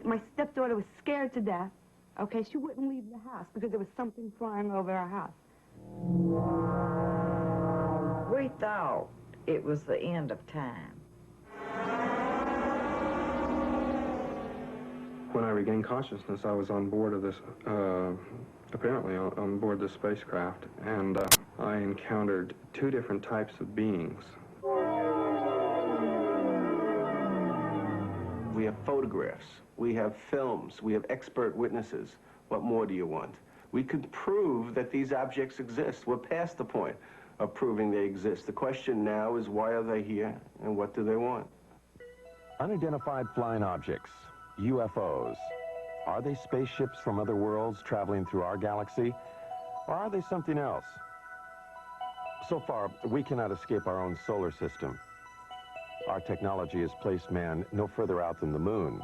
My stepdaughter was scared to death. Okay, she wouldn't leave the house because there was something flying over our house. We thought it was the end of time. When I regained consciousness, I was on board of this, apparently on board this spacecraft, and I encountered two different types of beings. We have photographs, we have films, we have expert witnesses. What more do you want? We can prove that these objects exist. We're past the point of proving they exist. The question now is, why are they here and what do they want? Unidentified flying objects, UFOs. Are they spaceships from other worlds traveling through our galaxy? Or are they something else? So far, we cannot escape our own solar system. Our technology has placed man no further out than the moon.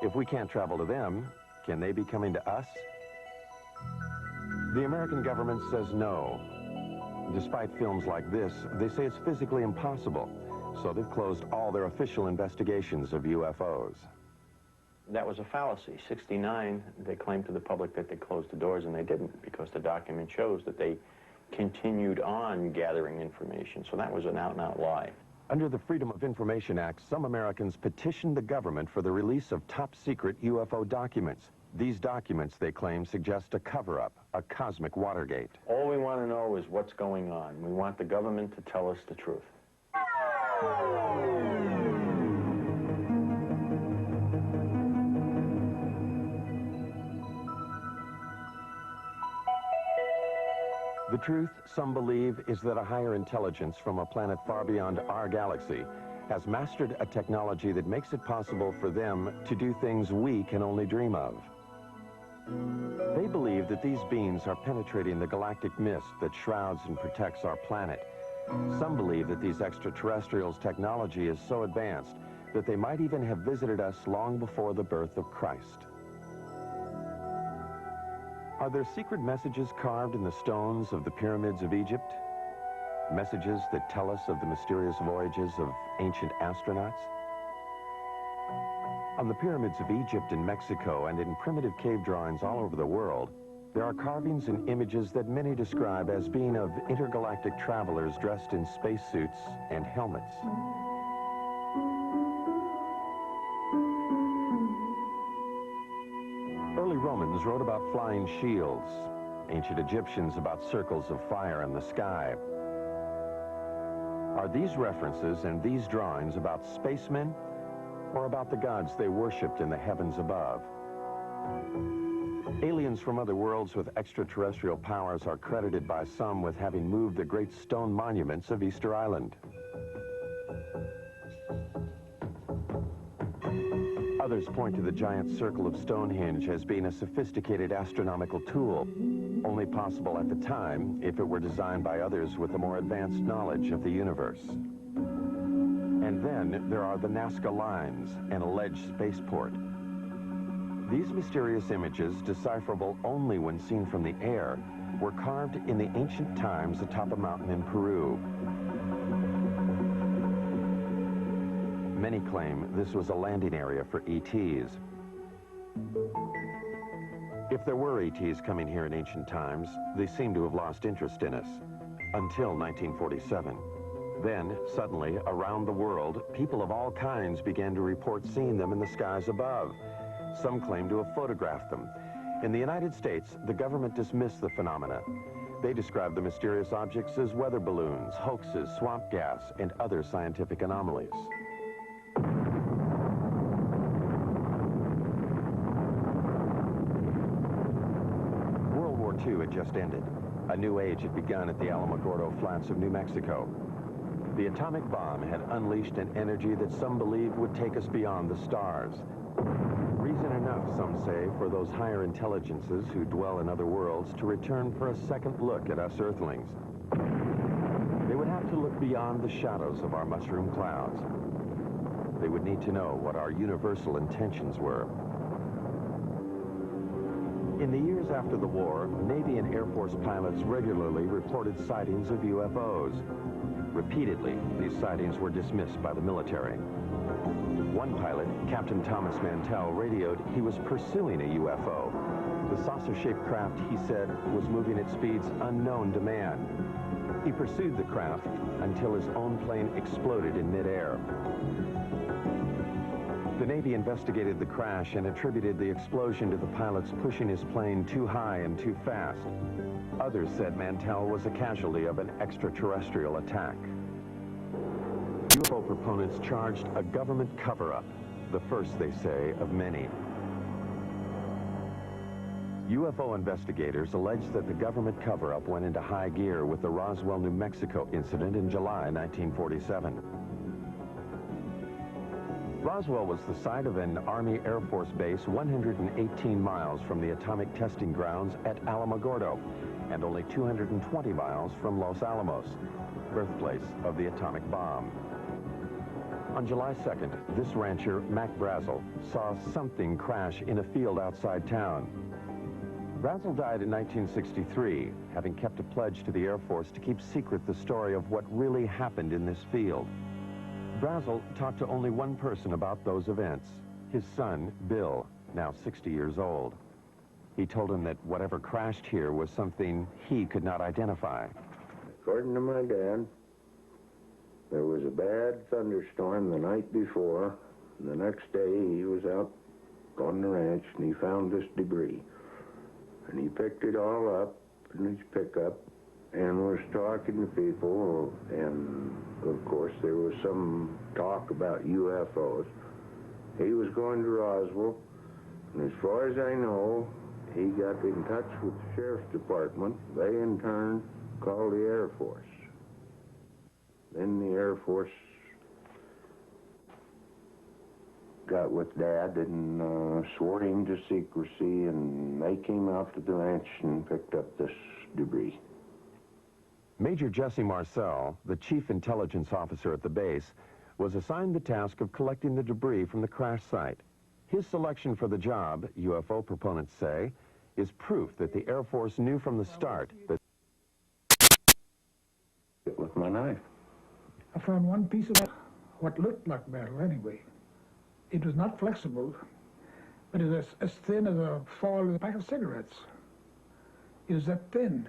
If we can't travel to them, can they be coming to us? The American government says no. Despite films like this, they say it's physically impossible, so they've closed all their official investigations of UFOs. That was a fallacy. 69, they claimed to the public that they closed the doors, and they didn't, because the document shows that they continued on gathering information. So that was an out-and-out lie. Under the Freedom of Information Act, some Americans petitioned the government for the release of top-secret UFO documents. These documents, they claim, suggest a cover-up, a cosmic Watergate. All we want to know is what's going on. We want the government to tell us the truth. The truth, some believe, is that a higher intelligence from a planet far beyond our galaxy has mastered a technology that makes it possible for them to do things we can only dream of. They believe that these beings are penetrating the galactic mist that shrouds and protects our planet. Some believe that these extraterrestrials' technology is so advanced that they might even have visited us long before the birth of Christ. Are there secret messages carved in the stones of the pyramids of Egypt? Messages that tell us of the mysterious voyages of ancient astronauts? On the pyramids of Egypt and Mexico and in primitive cave drawings all over the world, there are carvings and images that many describe as being of intergalactic travelers dressed in spacesuits and helmets. Early Romans wrote about flying shields, ancient Egyptians about circles of fire in the sky. Are these references and these drawings about spacemen or about the gods they worshipped in the heavens above? Aliens from other worlds with extraterrestrial powers are credited by some with having moved the great stone monuments of Easter Island. Others point to the giant circle of Stonehenge as being a sophisticated astronomical tool, only possible at the time if it were designed by others with a more advanced knowledge of the universe. And then there are the Nazca Lines, an alleged spaceport. These mysterious images, decipherable only when seen from the air, were carved in the ancient times atop a mountain in Peru. Many claim this was a landing area for ETs. If there were ETs coming here in ancient times, they seem to have lost interest in us, until 1947. Then, suddenly, around the world, people of all kinds began to report seeing them in the skies above. Some claim to have photographed them. In the United States, the government dismissed the phenomena. They described the mysterious objects as weather balloons, hoaxes, swamp gas, and other scientific anomalies. World War II had just ended. A new age had begun at the Alamogordo Flats of New Mexico. The atomic bomb had unleashed an energy that some believed would take us beyond the stars. Reason enough, some say, for those higher intelligences who dwell in other worlds to return for a second look at us Earthlings. They would have to look beyond the shadows of our mushroom clouds. They would need to know what our universal intentions were. In the years after the war, Navy and Air Force pilots regularly reported sightings of UFOs. Repeatedly, these sightings were dismissed by the military. One pilot, Captain Thomas Mantell, radioed he was pursuing a UFO. The saucer-shaped craft, he said, was moving at speeds unknown to man. He pursued the craft until his own plane exploded in midair. The Navy investigated the crash and attributed the explosion to the pilots pushing his plane too high and too fast. Others said Mantell was a casualty of an extraterrestrial attack. UFO proponents charged a government cover-up, the first, they say, of many. UFO investigators allege that the government cover-up went into high gear with the Roswell, New Mexico incident in July 1947. Roswell was the site of an Army Air Force base 118 miles from the atomic testing grounds at Alamogordo and only 220 miles from Los Alamos, birthplace of the atomic bomb. On July 2nd, this rancher, Mac Brazel, saw something crash in a field outside town. Brazel died in 1963, having kept a pledge to the Air Force to keep secret the story of what really happened in this field. Brazel talked to only one person about those events, his son, Bill, now 60 years old. He told him that whatever crashed here was something he could not identify. According to my dad, there was a bad thunderstorm the night before. The next day, he was out on the ranch, and he found this debris. And he picked it all up in his pickup and was talking to people, and of course there was some talk about UFOs. He was going to Roswell, and as far as I know, he got in touch with the Sheriff's Department. They in turn called the Air Force. Then the Air Force got with Dad and swore him to secrecy, and they came out to the ranch and picked up this debris. Major Jesse Marcel, the chief intelligence officer at the base, was assigned the task of collecting the debris from the crash site. His selection for the job, UFO proponents say, is proof that the Air Force knew from the start that... With my knife. I found one piece of what looked like metal anyway. It was not flexible, but it was as thin as a fall of a pack of cigarettes. It was that thin.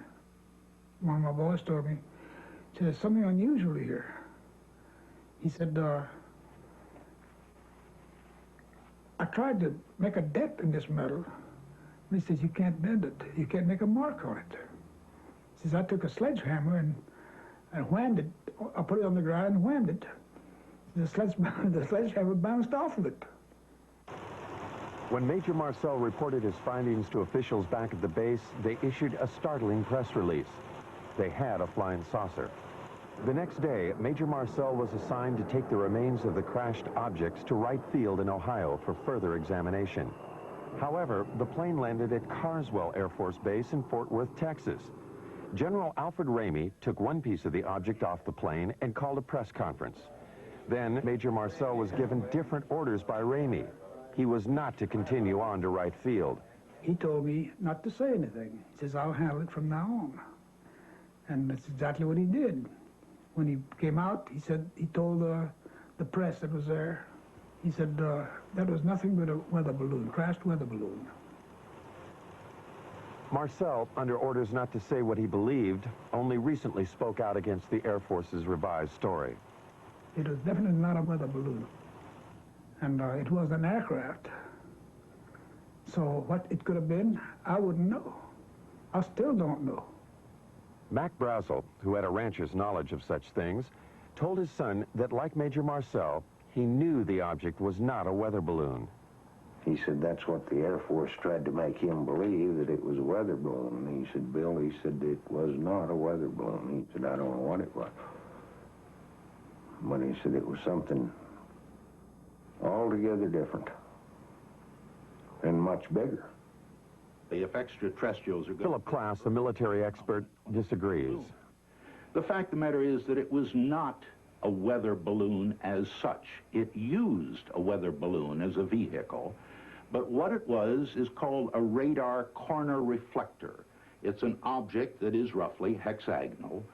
One of my boys told me, he said, there's something unusual here. He said, I tried to make a dent in this metal, and he says, you can't bend it. You can't make a mark on it. He says, I took a sledgehammer and whammed it. I put it on the ground and whammed it. The sledgehammer bounced off of it. When Major Marcel reported his findings to officials back at the base, they issued a startling press release. They had a flying saucer. The next day, Major Marcel was assigned to take the remains of the crashed objects to Wright Field in Ohio for further examination. However, the plane landed at Carswell Air Force Base in Fort Worth, Texas. General Alfred Ramey took one piece of the object off the plane and called a press conference. Then, Major Marcel was given different orders by Ramey. He was not to continue on to Wright Field. He told me not to say anything. He says, I'll handle it from now on. And that's exactly what he did. When he came out, he said, he told the press that was there, he said, that was nothing but a weather balloon, crashed weather balloon. Marcel, under orders not to say what he believed, only recently spoke out against the Air Force's revised story. It was definitely not a weather balloon. And it was an aircraft. So what it could have been, I wouldn't know. I still don't know. Mac Brazel, who had a rancher's knowledge of such things, told his son that, like Major Marcel, he knew the object was not a weather balloon. He said that's what the Air Force tried to make him believe, that it was a weather balloon. And he said, Bill, he said, it was not a weather balloon. He said, I don't know what it was. But he said it was something altogether different and much bigger. If extraterrestrials are good. Philip Klass, a military expert, disagrees. The fact of the matter is that it was not a weather balloon as such. It used a weather balloon as a vehicle, but what it was is called a radar corner reflector. It's an object that is roughly hexagonal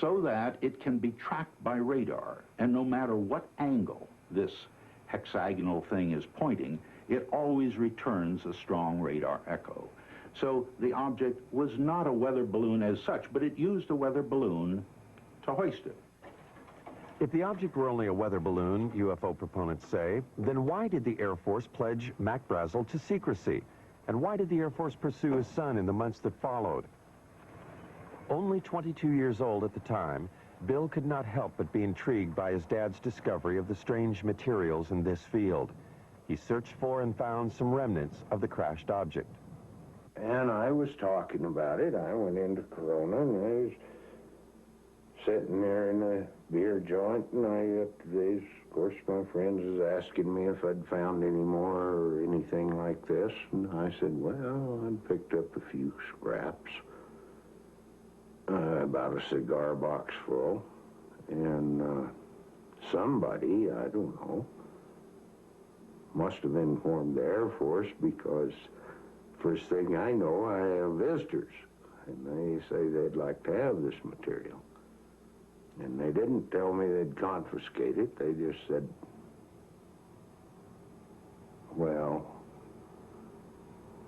so that it can be tracked by radar, and no matter what angle this hexagonal thing is pointing, it always returns a strong radar echo. So the object was not a weather balloon as such, but it used a weather balloon to hoist it. If the object were only a weather balloon, UFO proponents say, then why did the Air Force pledge Mac Brazel to secrecy? And why did the Air Force pursue his son in the months that followed? Only 22 years old at the time, Bill could not help but be intrigued by his dad's discovery of the strange materials in this field. He searched for and found some remnants of the crashed object. And I was talking about it. I went into Corona, and I was sitting there in a beer joint, and of course, my friends was asking me if I'd found any more or anything like this, and I said, well, I'd picked up a few scraps, about a cigar box full, and somebody, I don't know, must have informed the Air Force, because first thing I know, I have visitors, and they say they'd like to have this material. And they didn't tell me they'd confiscate it. They just said, well,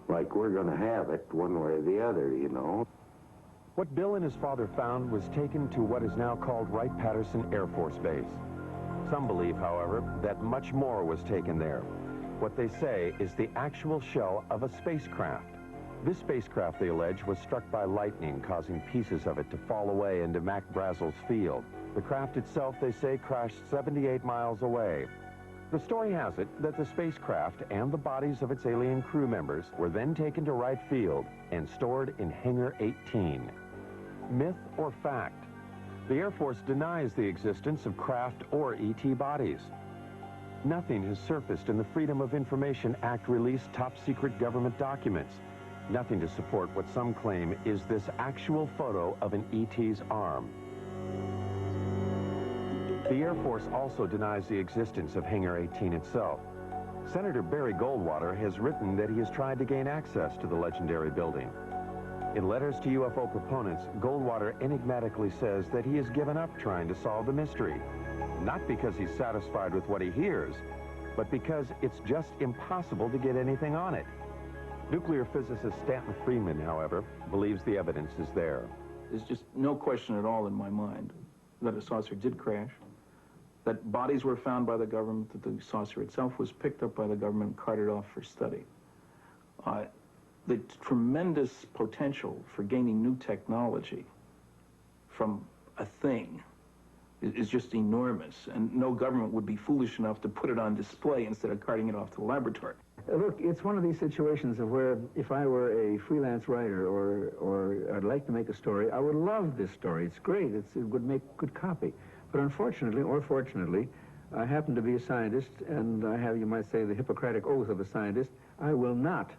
like we're going to have it one way or the other, you know. What Bill and his father found was taken to what is now called Wright-Patterson Air Force Base. Some believe, however, that much more was taken there. What they say is the actual shell of a spacecraft. This spacecraft, they allege, was struck by lightning, causing pieces of it to fall away into Mac Brazel's field. The craft itself, they say, crashed 78 miles away. The story has it that the spacecraft and the bodies of its alien crew members were then taken to Wright Field and stored in Hangar 18. Myth or fact? The Air Force denies the existence of craft or ET bodies. Nothing has surfaced in the Freedom of Information Act released top-secret government documents. Nothing to support what some claim is this actual photo of an ET's arm. The Air Force also denies the existence of Hangar 18 itself. Senator Barry Goldwater has written that he has tried to gain access to the legendary building. In letters to UFO proponents, Goldwater enigmatically says that he has given up trying to solve the mystery. Not because he's satisfied with what he hears, but because it's just impossible to get anything on it. Nuclear physicist Stanton Friedman, however, believes the evidence is there. There's just no question at all in my mind that a saucer did crash, that bodies were found by the government, that the saucer itself was picked up by the government and carted off for study. The tremendous potential for gaining new technology from a thing is just enormous, and no government would be foolish enough to put it on display instead of carting it off to the laboratory. Look, it's one of these situations of where if I were a freelance writer or I'd like to make a story, I would love this story. It's great. It would make good copy. But unfortunately, or fortunately, I happen to be a scientist, and I have, you might say, the Hippocratic oath of a scientist. I will not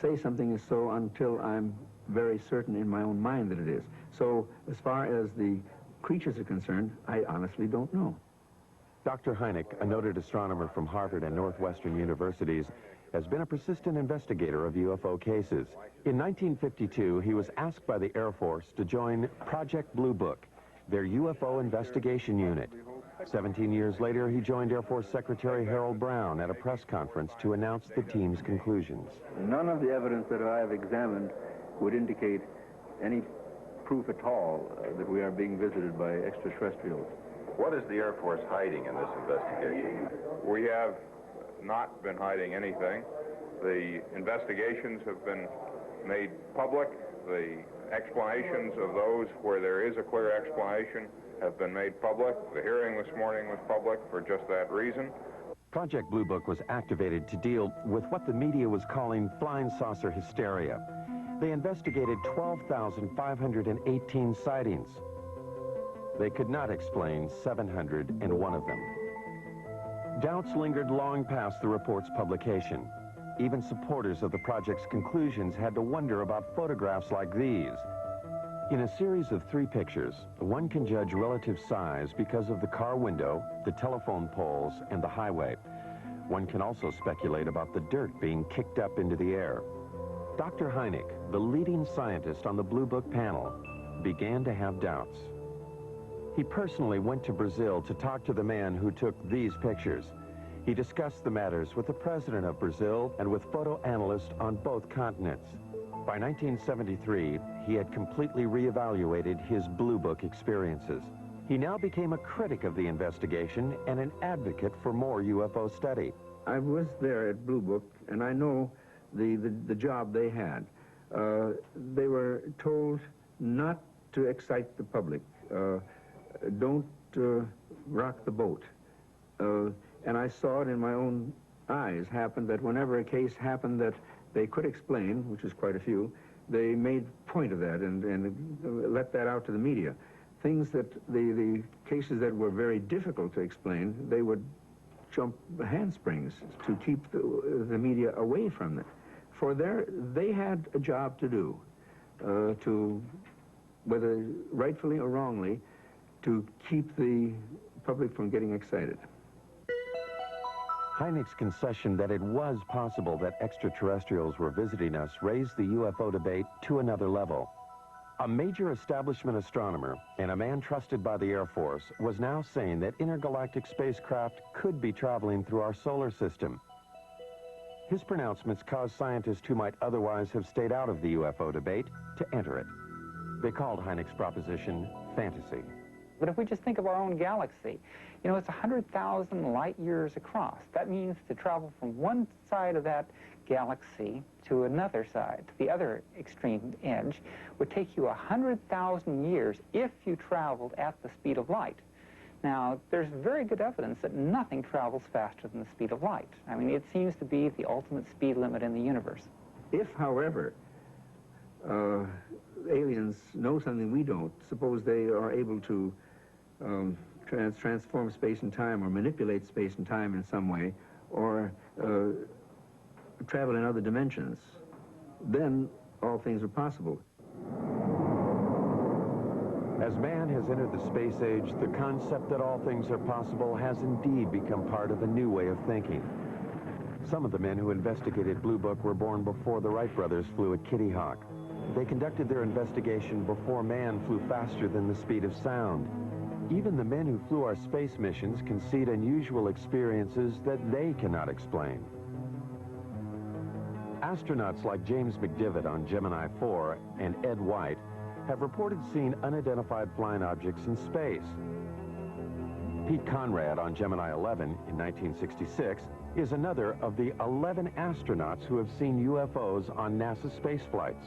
say something is so until I'm very certain in my own mind that it is. So as far as the creatures are concerned, I honestly don't know. Dr. Hynek, a noted astronomer from Harvard and Northwestern universities, has been a persistent investigator of UFO cases. In 1952, he was asked by the Air Force to join Project Blue Book, their UFO investigation unit. 17 years later, he joined Air Force Secretary Harold Brown at a press conference to announce the team's conclusions. None of the evidence that I have examined would indicate any proof at all that we are being visited by extraterrestrials. What is the Air Force hiding in this investigation? We have not been hiding anything. The investigations have been made public. The explanations of those where there is a clear explanation have been made public. The hearing this morning was public for just that reason. Project Blue Book was activated to deal with what the media was calling flying saucer hysteria. They investigated 12,518 sightings. They could not explain 701 of them. Doubts lingered long past the report's publication. Even supporters of the project's conclusions had to wonder about photographs like these. In a series of 3 pictures, one can judge relative size because of the car window, the telephone poles, and the highway. One can also speculate about the dirt being kicked up into the air. Dr. Hynek, the leading scientist on the Blue Book panel, began to have doubts. He personally went to Brazil to talk to the man who took these pictures. He discussed the matters with the president of Brazil and with photo analysts on both continents. By 1973, he had completely reevaluated his Blue Book experiences. He now became a critic of the investigation and an advocate for more UFO study. I was there at Blue Book, and I know the job they had. They were told not to excite the public. Don't rock the boat. And I saw it in my own eyes happen that whenever a case happened that they could explain, which was quite a few, they made point of that and let that out to the media. Things that the cases that were very difficult to explain, they would jump handsprings to keep the media away from it. For they had a job to do, to, whether rightfully or wrongly, to keep the public from getting excited. Hynek's concession that it was possible that extraterrestrials were visiting us raised the UFO debate to another level. A major establishment astronomer and a man trusted by the Air Force was now saying that intergalactic spacecraft could be traveling through our solar system. His pronouncements caused scientists who might otherwise have stayed out of the UFO debate to enter it. They called Hynek's proposition fantasy. But if we just think of our own galaxy, you know, it's 100,000 light years across. That means to travel from one side of that galaxy to another side, to the other extreme edge, would take you 100,000 years if you traveled at the speed of light. Now, there's very good evidence that nothing travels faster than the speed of light. I mean, it seems to be the ultimate speed limit in the universe. If, however, aliens know something we don't, suppose they are able to transform space and time or manipulate space and time in some way, or travel in other dimensions, then all things are possible. As man has entered the space age, the concept that all things are possible has indeed become part of a new way of thinking. Some of the men who investigated Blue Book were born before the Wright brothers flew at Kitty Hawk. They conducted their investigation before man flew faster than the speed of sound. Even the men who flew our space missions concede unusual experiences that they cannot explain. Astronauts like James McDivitt on Gemini 4 and Ed White have reported seeing unidentified flying objects in space. Pete Conrad on Gemini 11 in 1966 is another of the 11 astronauts who have seen UFOs on NASA space flights.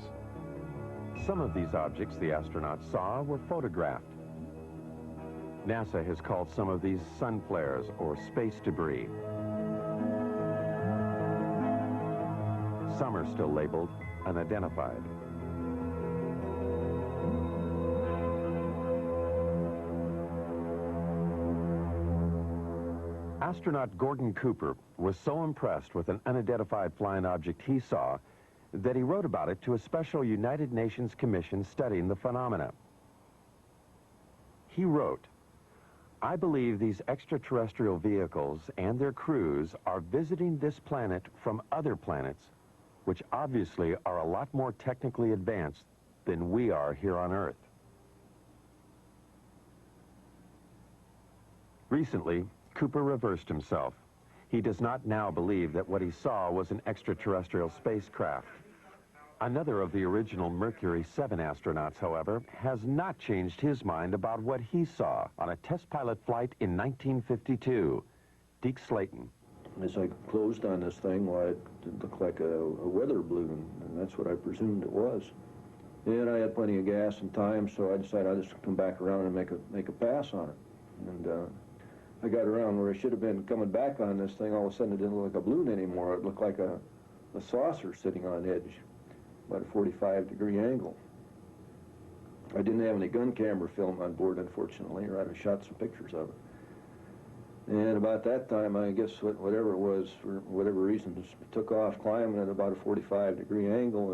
Some of these objects the astronauts saw were photographed. NASA has called some of these sun flares or space debris. Some are still labeled unidentified. Astronaut Gordon Cooper was so impressed with an unidentified flying object he saw that he wrote about it to a special United Nations commission studying the phenomena. He wrote, "I believe these extraterrestrial vehicles and their crews are visiting this planet from other planets, which obviously are a lot more technically advanced than we are here on Earth." Recently, Cooper reversed himself. He does not now believe that what he saw was an extraterrestrial spacecraft. Another of the original Mercury 7 astronauts, however, has not changed his mind about what he saw on a test pilot flight in 1952. Deke Slayton. As I closed on this thing, well, it looked like a weather balloon, and that's what I presumed it was. And I had plenty of gas and time, so I decided I'd just come back around and make a pass on it. And I got around where I should have been coming back on this thing. All of a sudden, it didn't look like a balloon anymore. It looked like a saucer sitting on edge, about a 45-degree angle. I didn't have any gun camera film on board, unfortunately, or I'd have shot some pictures of it. And about that time, I guess whatever it was, for whatever reason, just took off climbing at about a 45-degree angle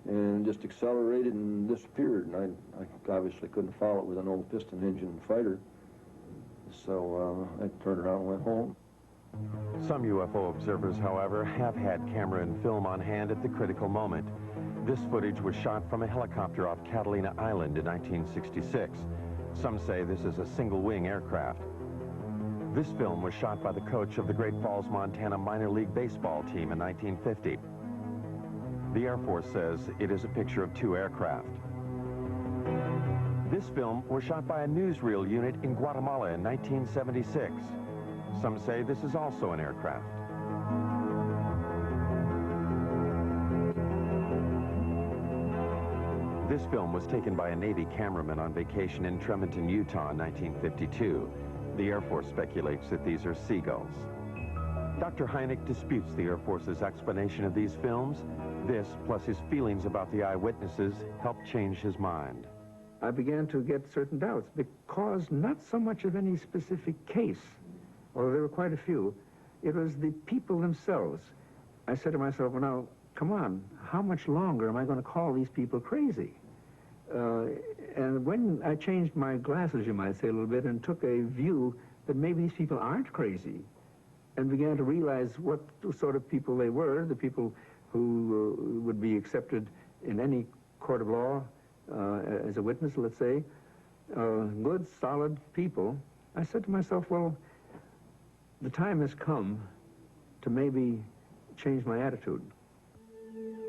and just accelerated and disappeared. And I obviously couldn't follow it with an old piston engine fighter. So I turned around and went home. Some UFO observers, however, have had camera and film on hand at the critical moment. This footage was shot from a helicopter off Catalina Island in 1966. Some say this is a single-wing aircraft. This film was shot by the coach of the Great Falls, Montana minor league baseball team in 1950. The Air Force says it is a picture of two aircraft. This film was shot by a newsreel unit in Guatemala in 1976. Some say this is also an aircraft. This film was taken by a Navy cameraman on vacation in Tremonton, Utah in 1952. The Air Force speculates that these are seagulls. Dr. Hynek disputes the Air Force's explanation of these films. This, plus his feelings about the eyewitnesses, helped change his mind. I began to get certain doubts because not so much of any specific case, although there were quite a few, it was the people themselves. I said to myself, well, now, come on, how much longer am I going to call these people crazy? And when I changed my glasses, you might say, a little bit, and took a view that maybe these people aren't crazy, and began to realize what sort of people they were, the people who would be accepted in any court of law as a witness, let's say, good, solid people, I said to myself, well, the time has come to maybe change my attitude.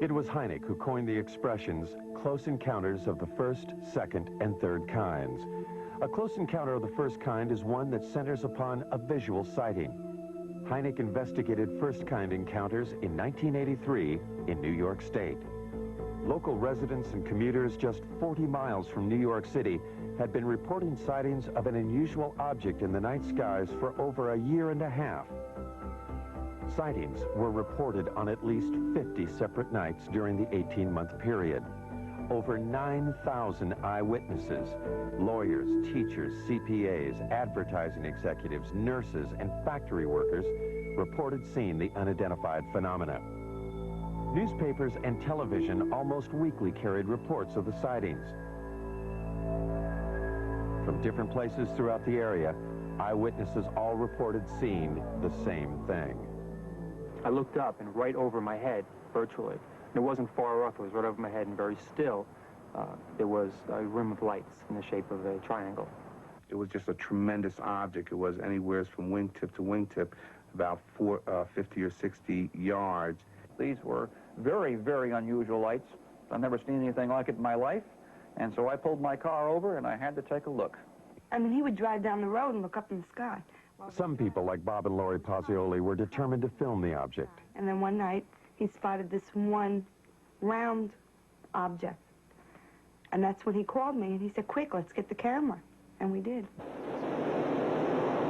It was Hynek who coined the expressions close encounters of the first, second, and third kinds. A close encounter of the first kind is one that centers upon a visual sighting. Hynek investigated first-kind encounters in 1983 in New York State. Local residents and commuters just 40 miles from New York City had been reporting sightings of an unusual object in the night skies for over a year and a half. Sightings were reported on at least 50 separate nights during the 18-month period. Over 9,000 eyewitnesses, lawyers, teachers, CPAs, advertising executives, nurses, and factory workers reported seeing the unidentified phenomena. Newspapers and television almost weekly carried reports of the sightings. From different places throughout the area, eyewitnesses all reported seeing the same thing. I looked up, and right over my head, virtually, and it wasn't far off, it was right over my head and very still, there was a rim of lights in the shape of a triangle. It was just a tremendous object. It was anywhere from wingtip to wingtip, about 50 or 60 yards. These were very, very unusual lights. I've never seen anything like it in my life, and so I pulled my car over and I had to take a look. I mean, he would drive down the road and look up in the sky. Some people, like Bob and Lori Pozzioli, were determined to film the object. And then one night, he spotted this one round object. And that's when he called me, and he said, quick, let's get the camera. And we did.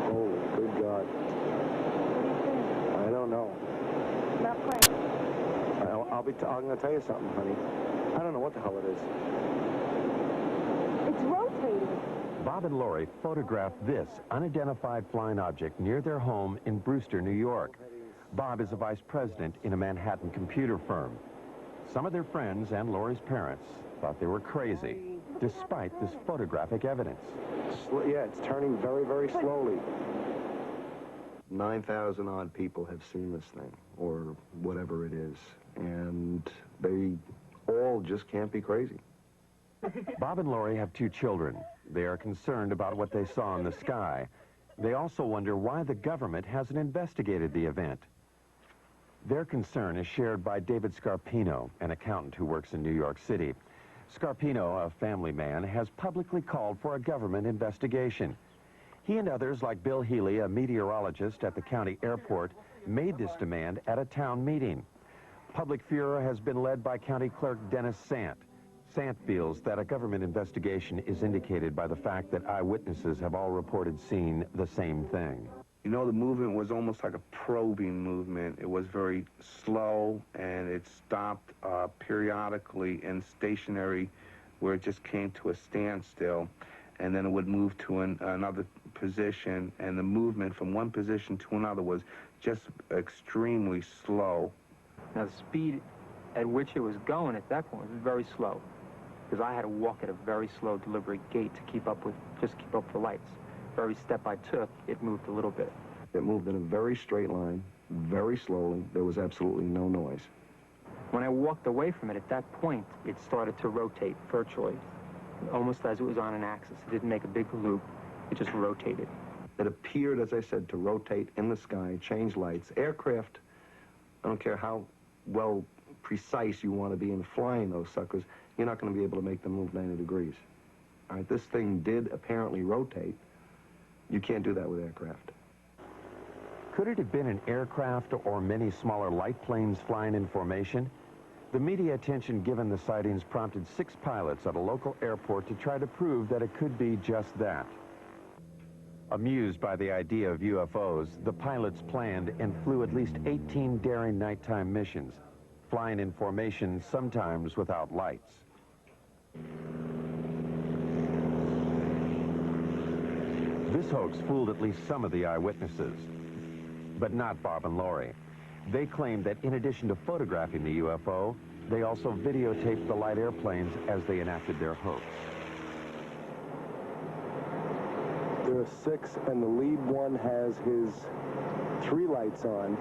Oh, good God. What do you think? I don't know. Not quite. I'm going to tell you something, honey. I don't know what the hell it is. It's rotating. Bob and Lori photographed this unidentified flying object near their home in Brewster, New York. Bob is a vice president in a Manhattan computer firm. Some of their friends and Lori's parents thought they were crazy, despite this photographic evidence. Yeah, it's turning very, very slowly. 9,000 odd people have seen this thing, or whatever it is, and they all just can't be crazy. Bob and Lori have two children. They are concerned about what they saw in the sky. They also wonder why the government hasn't investigated the event. Their concern is shared by David Scarpino, an accountant who works in New York City. Scarpino, a family man, has publicly called for a government investigation. He and others, like Bill Healy, a meteorologist at the county airport, made this demand at a town meeting. Public furor has been led by County Clerk Dennis Sant. Sant feels that a government investigation is indicated by the fact that eyewitnesses have all reported seeing the same thing. You know, the movement was almost like a probing movement. It was very slow, and it stopped periodically and stationary, where it just came to a standstill, and then it would move to another position, and the movement from one position to another was just extremely slow. Now, the speed at which it was going at that point was very slow, because I had to walk at a very slow, deliberate gait to keep up with the lights. For every step I took, it moved a little bit. It moved in a very straight line, very slowly. There was absolutely no noise. When I walked away from it, at that point, it started to rotate virtually, almost as it was on an axis. It didn't make a big loop. It just rotated. It appeared, as I said, to rotate in the sky, change lights. Aircraft, I don't care how well precise you want to be in flying those suckers, you're not going to be able to make them move 90 degrees. All right, this thing did apparently rotate. You can't do that with aircraft. Could it have been an aircraft or many smaller light planes flying in formation? The media attention given the sightings prompted 6 pilots at a local airport to try to prove that it could be just that. Amused by the idea of UFOs, the pilots planned and flew at least 18 daring nighttime missions, flying in formation, sometimes without lights. This hoax fooled at least some of the eyewitnesses, but not Bob and Lori. They claimed that in addition to photographing the UFO, they also videotaped the light airplanes as they enacted their hoax. There are 6, and the lead one has his 3 lights on.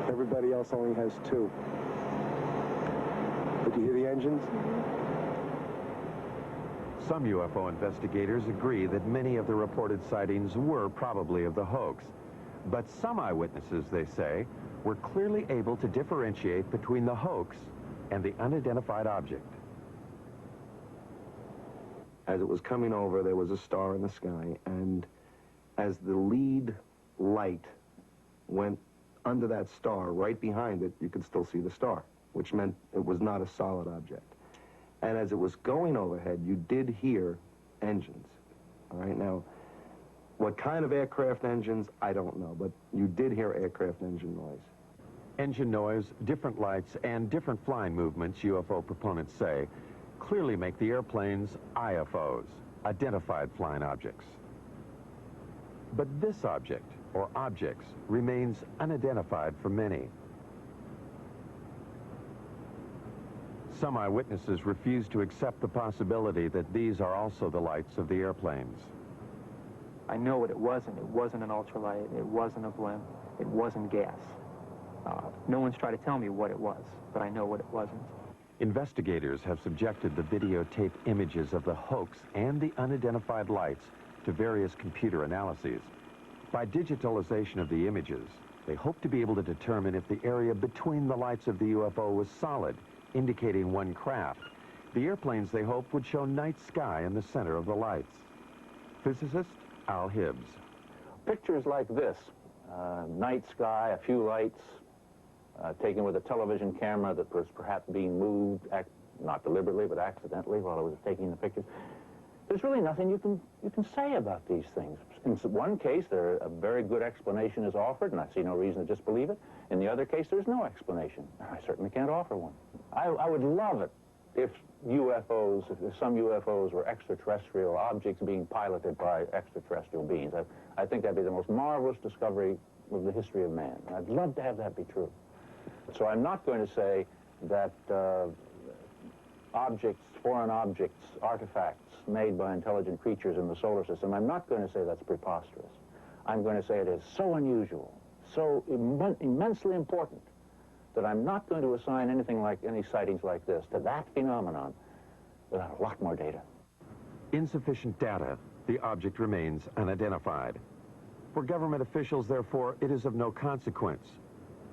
Everybody else only has 2. Did you hear the engines? Some UFO investigators agree that many of the reported sightings were probably of the hoax. But some eyewitnesses, they say, were clearly able to differentiate between the hoax and the unidentified object. As it was coming over, there was a star in the sky, and as the lead light went under that star, right behind it, you could still see the star, which meant it was not a solid object. And as it was going overhead, you did hear engines. All right, now, what kind of aircraft engines, I don't know, but you did hear aircraft engine noise. Engine noise, different lights, and different flying movements, UFO proponents say, clearly make the airplanes IFOs, identified flying objects. But this object, or objects, remains unidentified for many. Some eyewitnesses refuse to accept the possibility that these are also the lights of the airplanes. I know what it wasn't. It wasn't an ultralight. It wasn't a blimp. It wasn't gas. No one's tried to tell me what it was, but I know what it wasn't. Investigators have subjected the videotape images of the hoax and the unidentified lights to various computer analyses. By digitalization of the images, they hope to be able to determine if the area between the lights of the UFO was solid, indicating one craft. The airplanes, they hope, would show night sky in the center of the lights. Physicist Al Hibbs. Pictures like this, night sky, a few lights, taken with a television camera that was perhaps being moved, not deliberately, but accidentally while it was taking the pictures. There's really nothing you can say about these things. In one case, a very good explanation is offered, and I see no reason to disbelieve it. In the other case, there's no explanation. I certainly can't offer one. I would love it if some UFOs were extraterrestrial objects being piloted by extraterrestrial beings. I think that'd be the most marvelous discovery of the history of man. I'd love to have that be true. So I'm not going to say that foreign objects, artifacts made by intelligent creatures in the solar system, I'm not going to say that's preposterous. I'm going to say it is so unusual, so immensely important, that I'm not going to assign any sightings like this to that phenomenon without a lot more data. Insufficient data, the object remains unidentified. For government officials, therefore, it is of no consequence.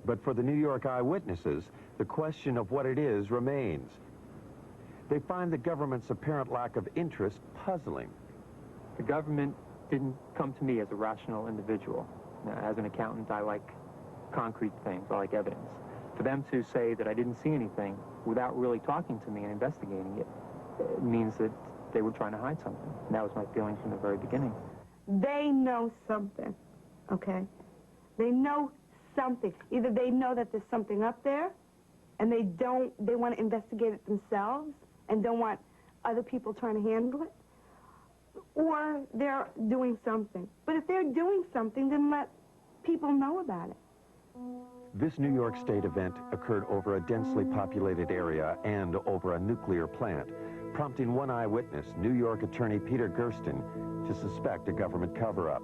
But for the New York eyewitnesses, the question of what it is remains. They find the government's apparent lack of interest puzzling. The government didn't come to me as a rational individual. As an accountant, I like concrete things. I like evidence. For them to say that I didn't see anything without really talking to me and investigating it means that they were trying to hide something. And that was my feeling from the very beginning. They know something, okay? They know something. Either they know that there's something up there, and they want to investigate it themselves and don't want other people trying to handle it, or they're doing something. But if they're doing something, then let people know about it. This New York State event occurred over a densely populated area and over a nuclear plant, prompting one eyewitness, New York attorney Peter Gersten, to suspect a government cover-up.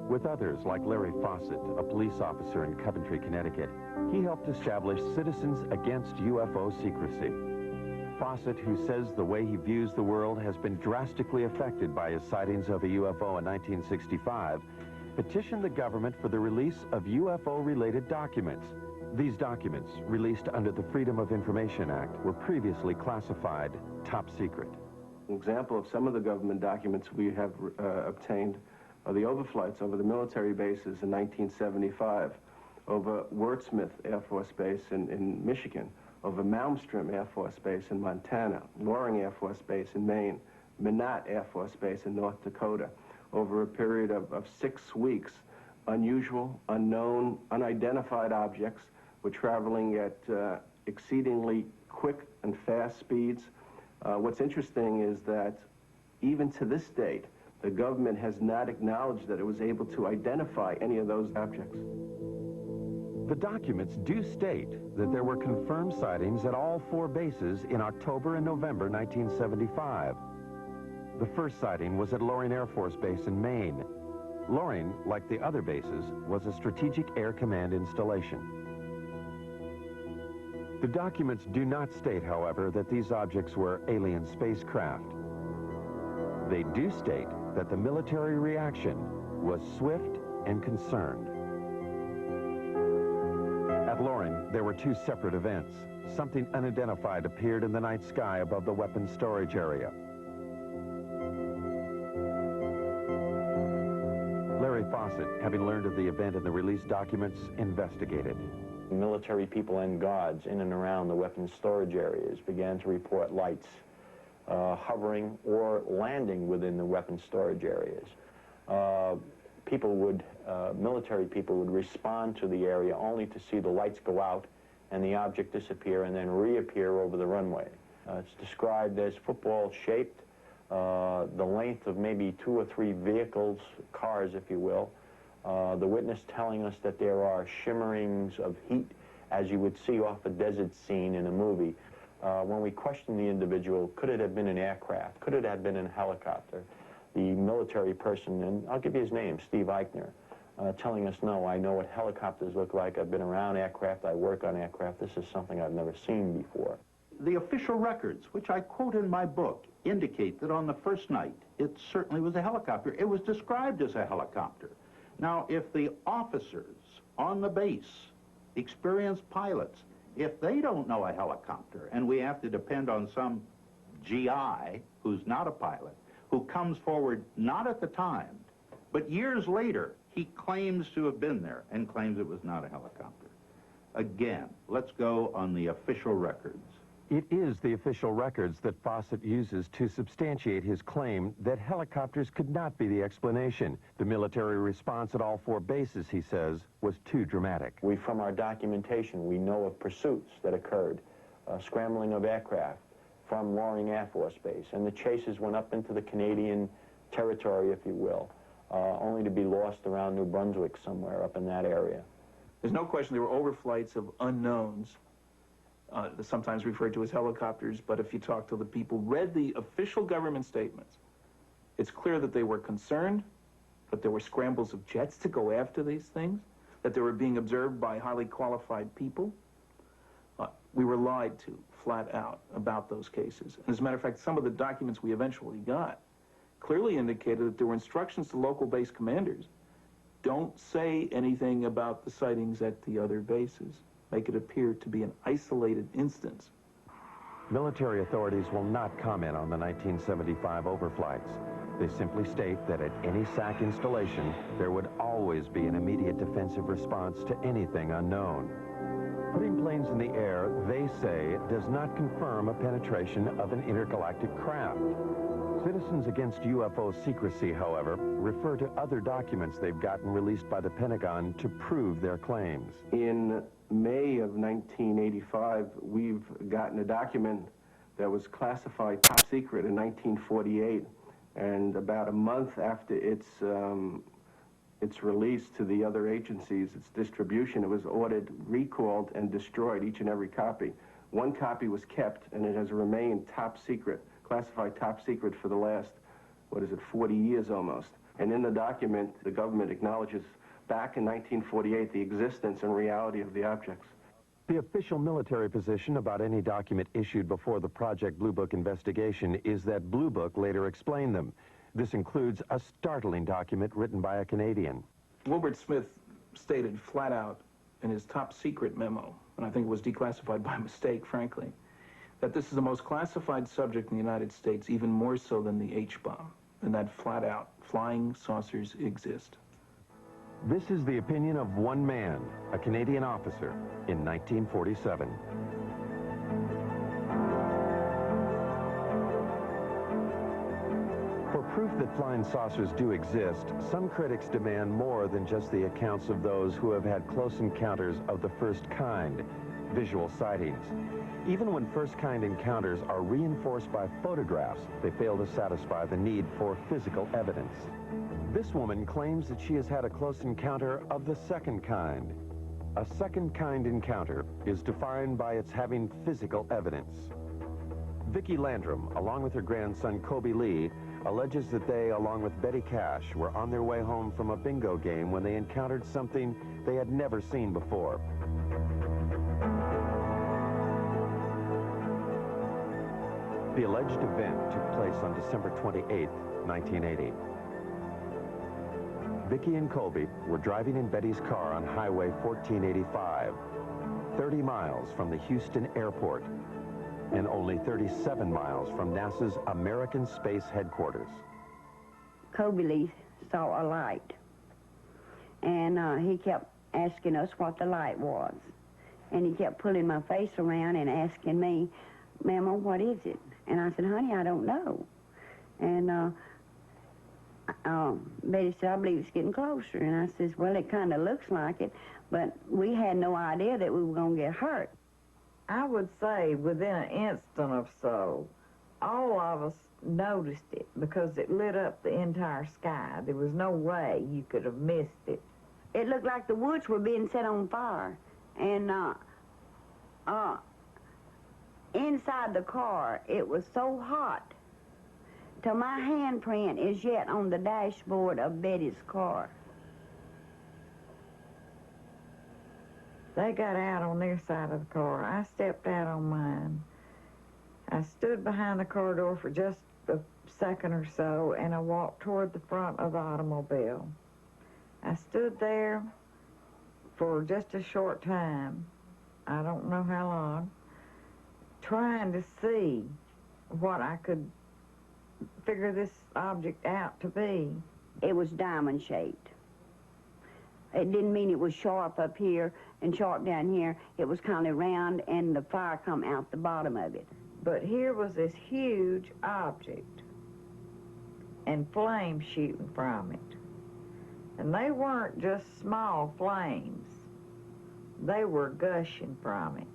With others, like Larry Fawcett, a police officer in Coventry, Connecticut, he helped establish Citizens Against UFO Secrecy. Fawcett, who says the way he views the world has been drastically affected by his sightings of a UFO in 1965, petitioned the government for the release of UFO-related documents. These documents, released under the Freedom of Information Act, were previously classified top secret. An example of some of the government documents we have obtained are the overflights over the military bases in 1975, over Wurtsmith Air Force Base in Michigan, over Malmstrom Air Force Base in Montana, Loring Air Force Base in Maine, Minot Air Force Base in North Dakota. Over a period of 6 weeks, unusual, unknown, unidentified objects were traveling at exceedingly quick and fast speeds. What's interesting is that even to this date, the government has not acknowledged that it was able to identify any of those objects. The documents do state that there were confirmed sightings at all 4 bases in October and November 1975. The first sighting was at Loring Air Force Base in Maine. Loring, like the other bases, was a Strategic Air Command installation. The documents do not state, however, that these objects were alien spacecraft. They do state that the military reaction was swift and concerned. At Loring, there were 2 separate events. Something unidentified appeared in the night sky above the weapons storage area. Larry Fawcett, having learned of the event and the released documents, investigated. Military people and guards in and around the weapons storage areas began to report lights hovering or landing within the weapons storage areas. Military people would respond to the area only to see the lights go out and the object disappear and then reappear over the runway. It's described as football-shaped, the length of maybe 2 or 3 vehicles, cars, if you will. The witness telling us that there are shimmerings of heat, as you would see off a desert scene in a movie. When we questioned the individual, could it have been an aircraft? Could it have been a helicopter? The military person, and I'll give you his name, Steve Eichner, telling us, no, I know what helicopters look like. I've been around aircraft. I work on aircraft. This is something I've never seen before. The official records, which I quote in my book, indicate that on the first night, it certainly was a helicopter. It was described as a helicopter. Now, if the officers on the base, experienced pilots, if they don't know a helicopter, and we have to depend on some GI who's not a pilot, who comes forward not at the time, but years later, he claims to have been there and claims it was not a helicopter. Again, let's go on the official records. It is the official records that Fawcett uses to substantiate his claim that helicopters could not be the explanation. The military response at all 4 bases, he says, was too dramatic. From our documentation, we know of pursuits that occurred, scrambling of aircraft from Loring Air Force Base, and the chases went up into the Canadian territory, if you will, only to be lost around New Brunswick somewhere up in that area. There's no question there were overflights of unknowns, sometimes referred to as helicopters, but if you talk to the people, read the official government statements, it's clear that they were concerned, that there were scrambles of jets to go after these things, that they were being observed by highly qualified people. We were lied to, flat out, about those cases. And as a matter of fact, some of the documents we eventually got clearly indicated that there were instructions to local base commanders. Don't say anything about the sightings at the other bases. Make it appear to be an isolated instance. Military authorities will not comment on the 1975 overflights. They simply state that at any SAC installation, there would always be an immediate defensive response to anything unknown. Putting planes in the air, they say, does not confirm a penetration of an intergalactic craft. Citizens Against UFO Secrecy, however, refer to other documents they've gotten released by the Pentagon to prove their claims. In May of 1985, we've gotten a document that was classified top secret in 1948, and about a month after its release to the other agencies, its distribution, it was ordered, recalled, and destroyed, each and every copy. One copy was kept, and it has remained top secret, classified top secret for the last, 40 years almost. And in the document, the government acknowledges back in 1948 the existence and reality of the objects. The official military position about any document issued before the Project Blue Book investigation is that Blue Book later explained them. This includes a startling document written by a Canadian. Wilbert Smith stated flat out in his top secret memo, and I think it was declassified by mistake, frankly, that this is the most classified subject in the United States, even more so than the H-bomb, and that flat out, flying saucers exist. This is the opinion of one man, a Canadian officer, in 1947. For proof that flying saucers do exist, some critics demand more than just the accounts of those who have had close encounters of the first kind, visual sightings. Even when first-kind encounters are reinforced by photographs, they fail to satisfy the need for physical evidence. This woman claims that she has had a close encounter of the second kind. A second-kind encounter is defined by its having physical evidence. Vicki Landrum, along with her grandson Kobe Lee, alleges that they, along with Betty Cash, were on their way home from a bingo game when they encountered something they had never seen before. The alleged event took place on December 28, 1980. Vicki and Colby were driving in Betty's car on Highway 1485, 30 miles from the Houston airport, and only 37 miles from NASA's American Space Headquarters. Kobe Lee saw a light, and he kept asking us what the light was. And he kept pulling my face around and asking me, "Mama, what is it?" And I said, "Honey, I don't know." And Betty said, "I believe it's getting closer." And I says, "Well, it kind of looks like it, but we had no idea that we were going to get hurt." I would say within an instant or so, all of us noticed it because it lit up the entire sky. There was no way you could have missed it. It looked like the woods were being set on fire. And inside the car, it was so hot till my handprint is yet on the dashboard of Betty's car. They got out on their side of the car. I stepped out on mine. I stood behind the car door for just a second or so, and I walked toward the front of the automobile. I stood there for just a short time, I don't know how long, trying to see what I could figure this object out to be. It was diamond-shaped. It didn't mean it was sharp up here and sharp down here. It was kind of round, and the fire come out the bottom of it. But here was this huge object and flames shooting from it. And they weren't just small flames. They were gushing from it.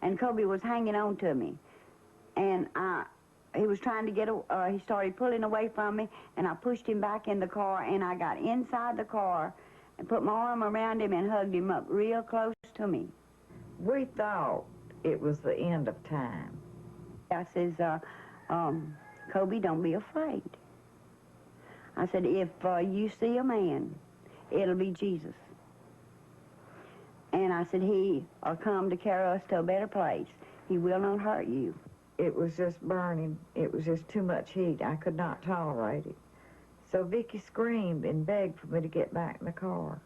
And Kobe was hanging on to me. And he was trying to get, he started pulling away from me, and I pushed him back in the car, and I got inside the car and put my arm around him and hugged him up real close to me. We thought it was the end of time. I says, Kobe, don't be afraid. I said, if you see a man, it'll be Jesus. And I said, he'll come to carry us to a better place. He will not hurt you. It was just burning. It was just too much heat. I could not tolerate it. So Vicki screamed and begged for me to get back in the car.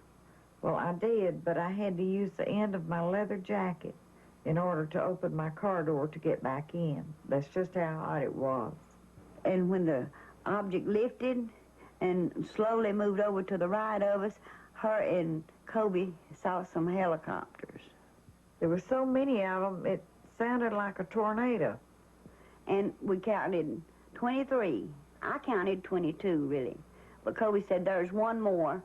Well, I did, but I had to use the end of my leather jacket in order to open my car door to get back in. That's just how hot it was. And when the object lifted and slowly moved over to the right of us, her and Kobe saw some helicopters. There were so many of them, it sounded like a tornado. And we counted 23. I counted 22, really. But Kobe said, there's one more.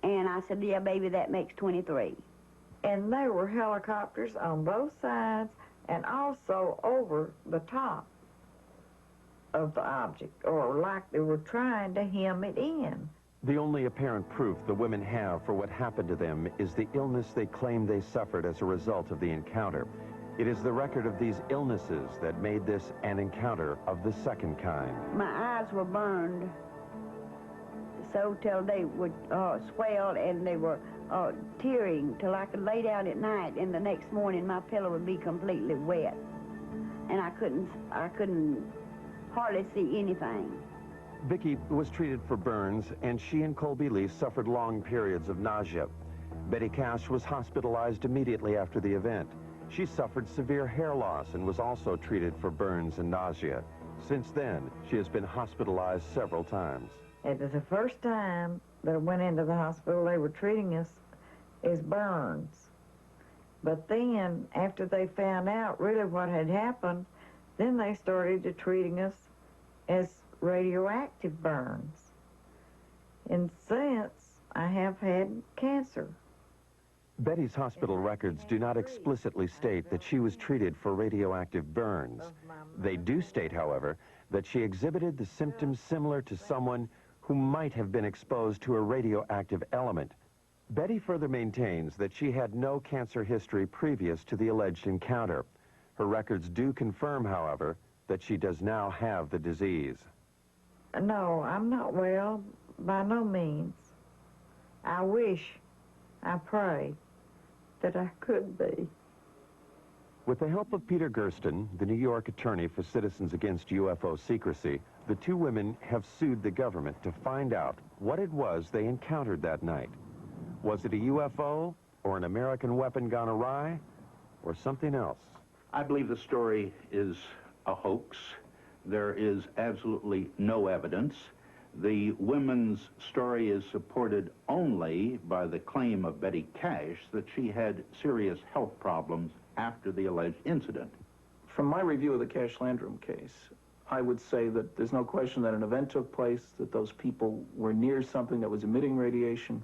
And I said, yeah, baby, that makes 23. And there were helicopters on both sides and also over the top of the object, or like they were trying to hem it in. The only apparent proof the women have for what happened to them is the illness they claim they suffered as a result of the encounter. It is the record of these illnesses that made this an encounter of the second kind. My eyes were burned so till they would swell, and they were tearing till I could lay down at night, and the next morning my pillow would be completely wet, and I couldn't hardly see anything. Vicki was treated for burns, and she and Colby Lee suffered long periods of nausea. Betty Cash was hospitalized immediately after the event. She suffered severe hair loss and was also treated for burns and nausea. Since then, she has been hospitalized several times. It was the first time that I went into the hospital. They were treating us as burns. But then, after they found out really what had happened, then they started treating us as radioactive burns. And since, I have had cancer. Betty's hospital records do not explicitly state that she was treated for radioactive burns. They do state, however, that she exhibited the symptoms similar to someone who might have been exposed to a radioactive element. Betty further maintains that she had no cancer history previous to the alleged encounter. Her records do confirm, however, that she does now have the disease. No, I'm not well, by no means. I wish, I pray, that I could be. With the help of Peter Gersten, the New York attorney for Citizens Against UFO Secrecy, the two women have sued the government to find out what it was they encountered that night. Was it a UFO, or an American weapon gone awry, or something else? I believe the story is a hoax. There is absolutely no evidence. The women's story is supported only by the claim of Betty Cash that she had serious health problems after the alleged incident. From my review of the Cash Landrum case, I would say that there's no question that an event took place, that those people were near something that was emitting radiation.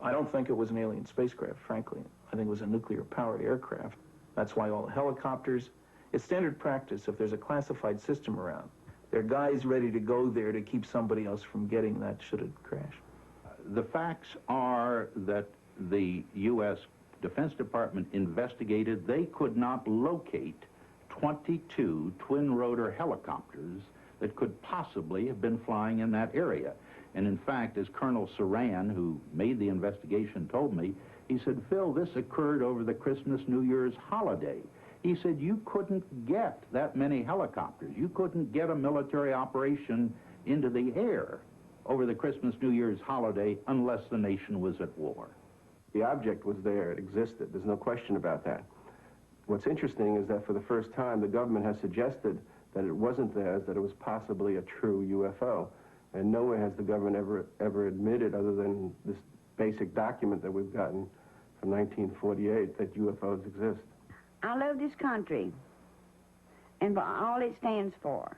I don't think it was an alien spacecraft, frankly. I think it was a nuclear-powered aircraft. That's why all the helicopters, it's standard practice if there's a classified system around. There are guys ready to go there to keep somebody else from getting that should it crash. The facts are that the U.S. Defense Department investigated. They could not locate 22 twin-rotor helicopters that could possibly have been flying in that area. And in fact, as Colonel Saran, who made the investigation, told me, he said, Phil, this occurred over the Christmas, New Year's holiday. He said, you couldn't get that many helicopters. You couldn't get a military operation into the air over the Christmas, New Year's holiday unless the nation was at war. The object was there. It existed. There's no question about that. What's interesting is that for the first time, the government has suggested that it wasn't theirs, that it was possibly a true UFO. And nowhere has the government ever admitted, other than this basic document that we've gotten from 1948, that UFOs exist. I love this country and for all it stands for,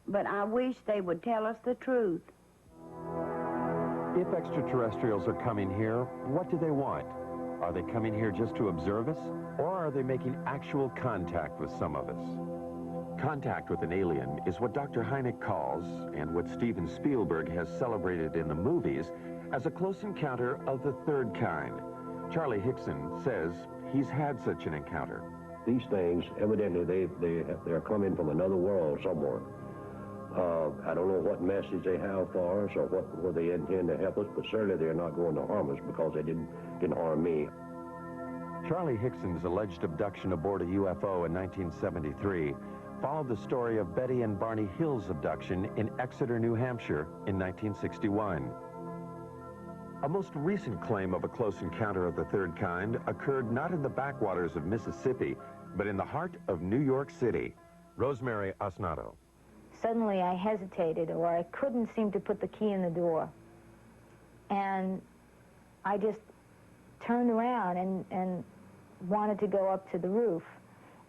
but I wish they would tell us the truth. If extraterrestrials are coming here, what do they want? Are they coming here just to observe us, or are they making actual contact with some of us? Contact with an alien is what Dr. Hynek calls, and what Steven Spielberg has celebrated in the movies, as a close encounter of the third kind. Charlie Hickson says he's had such an encounter. These things, evidently, they're coming from another world somewhere. I don't know what message they have for us or what they intend to help us, but certainly they're not going to harm us because they didn't harm me. Charlie Hickson's alleged abduction aboard a UFO in 1973 followed the story of Betty and Barney Hill's abduction in Exeter, New Hampshire in 1961. A most recent claim of a close encounter of the third kind occurred not in the backwaters of Mississippi, but in the heart of New York City. Rosemary Osnato. Suddenly I hesitated, or I couldn't seem to put the key in the door. And I just turned around and wanted to go up to the roof.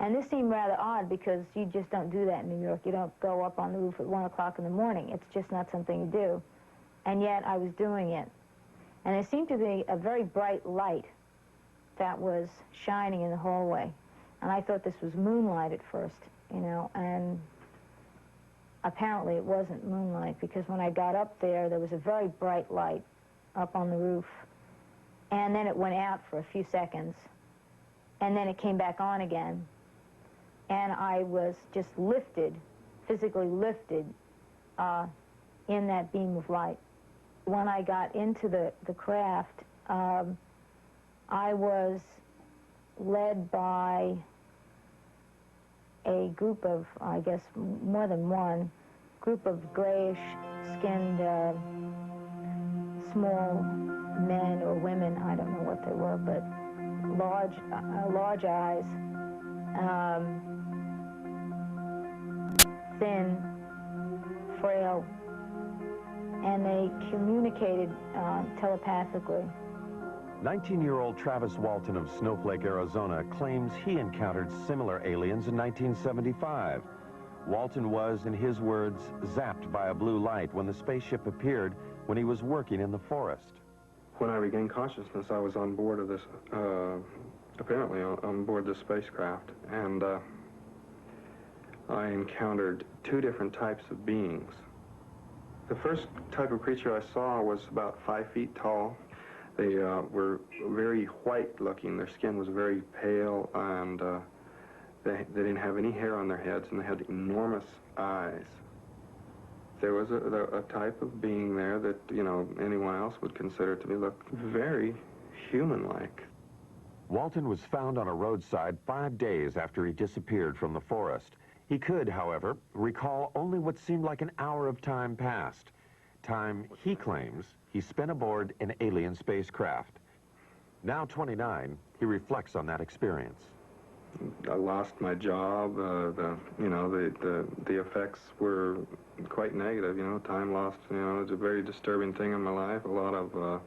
And this seemed rather odd because you just don't do that in New York. You don't go up on the roof at 1 o'clock in the morning. It's just not something you do. And yet I was doing it. And there seemed to be a very bright light that was shining in the hallway. And I thought this was moonlight at first, you know, and apparently it wasn't moonlight, because when I got up there, there was a very bright light up on the roof. And then it went out for a few seconds. And then it came back on again. And I was just lifted, physically lifted, in that beam of light. When I got into the craft, I was led by a group of, I guess, more than one, group of grayish-skinned, small men or women, I don't know what they were, but large eyes, thin, frail, and they communicated telepathically. 19-year-old Travis Walton of Snowflake, Arizona, claims he encountered similar aliens in 1975. Walton was, in his words, zapped by a blue light when the spaceship appeared when he was working in the forest. When I regained consciousness, I was on board of this, apparently on board this spacecraft, and I encountered two different types of beings. The first type of creature I saw was about 5 feet tall. They were very white-looking. Their skin was very pale, and they didn't have any hair on their heads, and they had enormous eyes. There was a type of being there that, you know, anyone else would consider to be look very human-like. Walton was found on a roadside 5 days after he disappeared from the forest. He could, however, recall only what seemed like an hour of time passed. Time, he claims, he spent aboard an alien spacecraft. Now 29, he reflects on that experience. I lost my job. The effects were quite negative. You know, time lost. You know, it's a very disturbing thing in my life. A lot of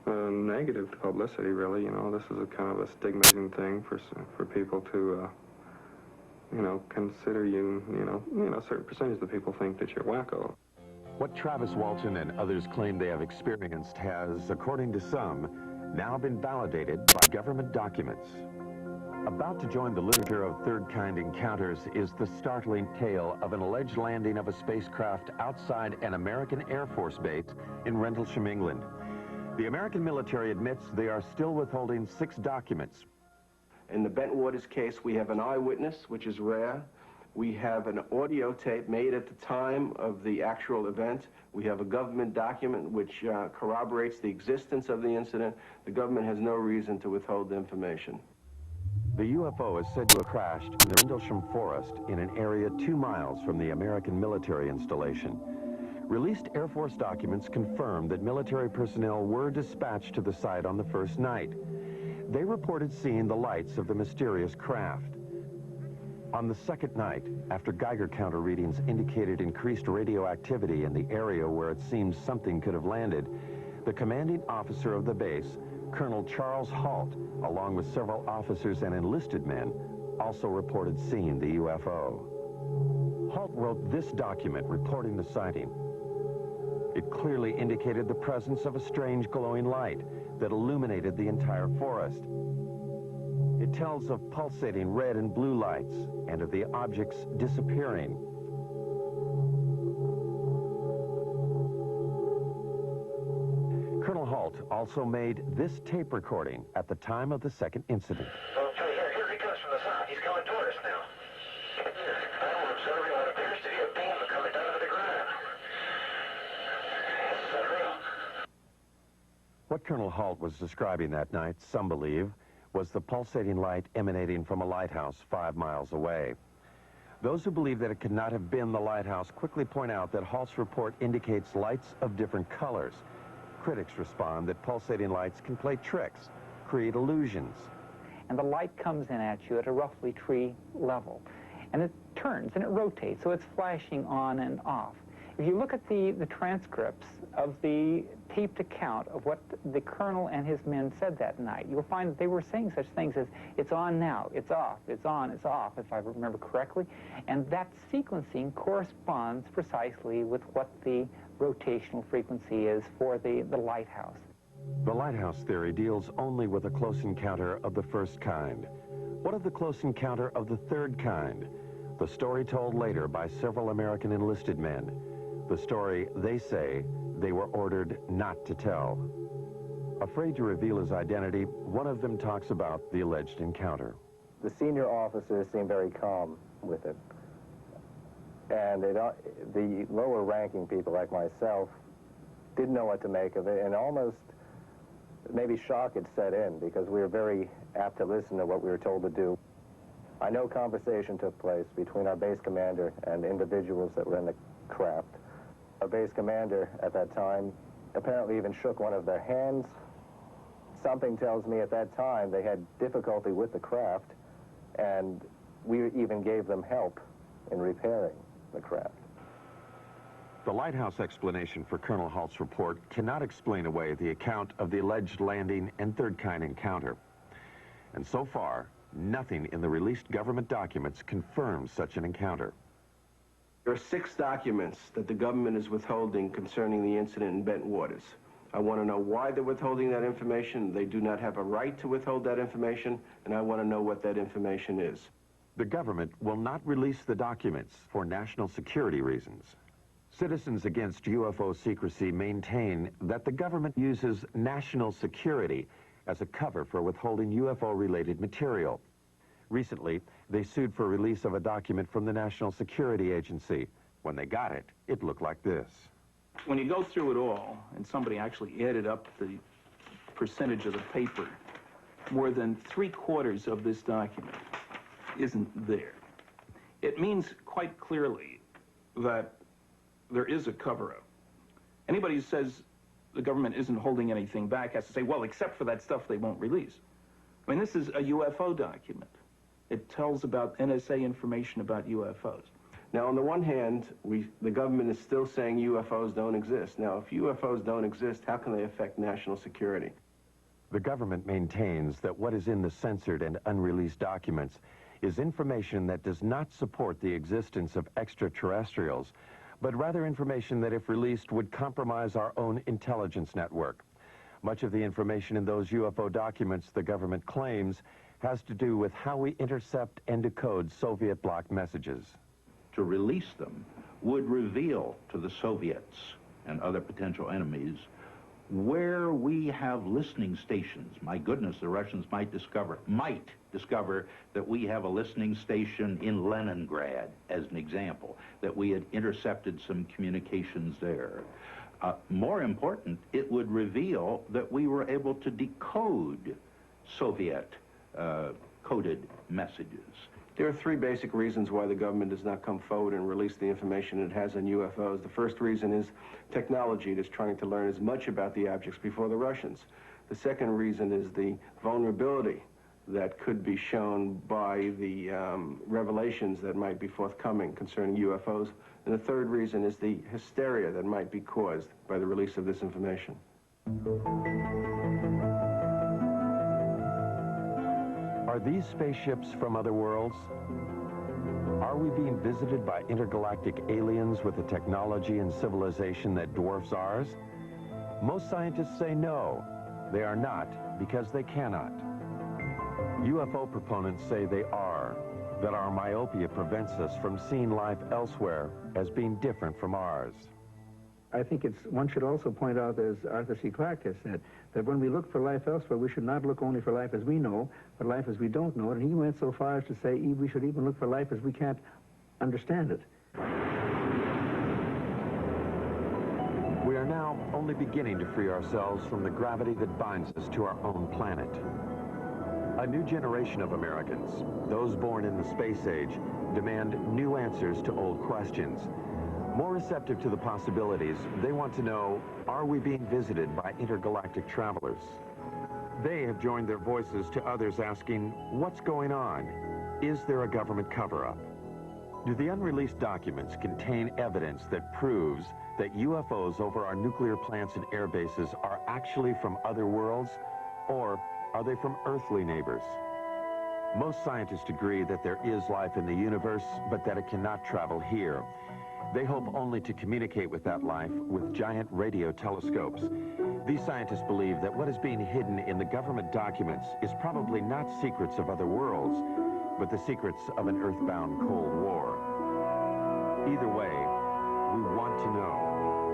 negative publicity, really. You know, this is a kind of a stigmatizing thing for people to, you know, consider you. You know, a certain percentage of the people think that you're wacko. What Travis Walton and others claim they have experienced has, according to some, now been validated by government documents. About to join the literature of third-kind encounters is the startling tale of an alleged landing of a spacecraft outside an American Air Force base in Rendlesham, England. The American military admits they are still withholding 6 documents. In the Bentwaters case, we have an eyewitness, which is rare. We have an audio tape made at the time of the actual event. We have a government document which corroborates the existence of the incident. The government has no reason to withhold the information. The UFO is said to have crashed in the Rendlesham Forest in an area 2 miles from the American military installation. Released Air Force documents confirm that military personnel were dispatched to the site on the first night. They reported seeing the lights of the mysterious craft. On the second night, after Geiger counter readings indicated increased radioactivity in the area where it seems something could have landed, the commanding officer of the base, Colonel Charles Halt, along with several officers and enlisted men, also reported seeing the UFO. Halt wrote this document reporting the sighting. It clearly indicated the presence of a strange glowing light that illuminated the entire forest. It tells of pulsating red and blue lights and of the objects disappearing. Colonel Halt also made this tape recording at the time of the second incident. Okay, here he comes from the south. He's coming toward us now. I'm observing what appears to be a beam coming down to the ground. This is unreal. What Colonel Halt was describing that night, some believe, was the pulsating light emanating from a lighthouse 5 miles away. Those who believe that it could not have been the lighthouse quickly point out that Halt's report indicates lights of different colors. Critics respond that pulsating lights can play tricks, create illusions. And the light comes in at you at a roughly tree level. And it turns and it rotates, so it's flashing on and off. If you look at the transcripts of the taped account of what the colonel and his men said that night, you'll find that they were saying such things as, it's on now, it's off, it's on, it's off, if I remember correctly. And that sequencing corresponds precisely with what the rotational frequency is for the lighthouse. The lighthouse theory deals only with a close encounter of the first kind. What of the close encounter of the third kind? The story told later by several American enlisted men. The story they say they were ordered not to tell. Afraid to reveal his identity, one of them talks about the alleged encounter. The senior officers seemed very calm with it. And the lower ranking people like myself didn't know what to make of it, and almost maybe shock had set in because we were very apt to listen to what we were told to do. I know conversation took place between our base commander and individuals that were in the craft. Our base commander at that time apparently even shook one of their hands. Something tells me at that time they had difficulty with the craft, and we even gave them help in repairing the craft. The Lighthouse explanation for Colonel Halt's report cannot explain away the account of the alleged landing and third-kind encounter. And so far, nothing in the released government documents confirms such an encounter. There are 6 documents that the government is withholding concerning the incident in Bentwaters. I want to know why they're withholding that information. They do not have a right to withhold that information, and I want to know what that information is. The government will not release the documents for national security reasons. Citizens Against UFO Secrecy maintain that the government uses national security as a cover for withholding UFO-related material. Recently, they sued for release of a document from the National Security Agency. When they got it, it looked like this. When you go through it all, and somebody actually added up the percentage of the paper, more than 3/4 of this document isn't there. It means quite clearly that there is a cover-up. Anybody who says the government isn't holding anything back has to say, well, except for that stuff they won't release. I mean, this is a UFO document. It tells about NSA information about UFOs. Now, on the one hand, the government is still saying UFOs don't exist. Now, if UFOs don't exist, how can they affect national security? The government maintains that what is in the censored and unreleased documents is information that does not support the existence of extraterrestrials, but rather information that, if released, would compromise our own intelligence network. Much of the information in those UFO documents, the government claims, has to do with how we intercept and decode Soviet bloc messages. To release them would reveal to the Soviets and other potential enemies where we have listening stations. My goodness, the Russians might discover that we have a listening station in Leningrad, as an example, that we had intercepted some communications there. More important, it would reveal that we were able to decode Soviet coded messages. There are 3 basic reasons why the government does not come forward and release the information it has on UFOs. The first reason is technology. It is trying to learn as much about the objects before the Russians. The second reason is the vulnerability that could be shown by the revelations that might be forthcoming concerning UFOs. And the third reason is the hysteria that might be caused by the release of this information. Are these spaceships from other worlds? Are we being visited by intergalactic aliens with a technology and civilization that dwarfs ours? Most scientists say no, they are not, because they cannot. UFO proponents say they are, that our myopia prevents us from seeing life elsewhere as being different from ours. I think one should also point out, as Arthur C. Clarke has said, that when we look for life elsewhere, we should not look only for life as we know, but life as we don't know. And he went so far as to say we should even look for life as we can't understand it. We are now only beginning to free ourselves from the gravity that binds us to our own planet. A new generation of Americans, those born in the space age, demand new answers to old questions. More receptive to the possibilities, they want to know, are we being visited by intergalactic travelers? They have joined their voices to others asking, what's going on? Is there a government cover-up? Do the unreleased documents contain evidence that proves that UFOs over our nuclear plants and air bases are actually from other worlds, or are they from earthly neighbors? Most scientists agree that there is life in the universe, but that it cannot travel here. They hope only to communicate with that life with giant radio telescopes. These scientists believe that what is being hidden in the government documents is probably not secrets of other worlds, but the secrets of an earthbound Cold War. Either way, we want to know.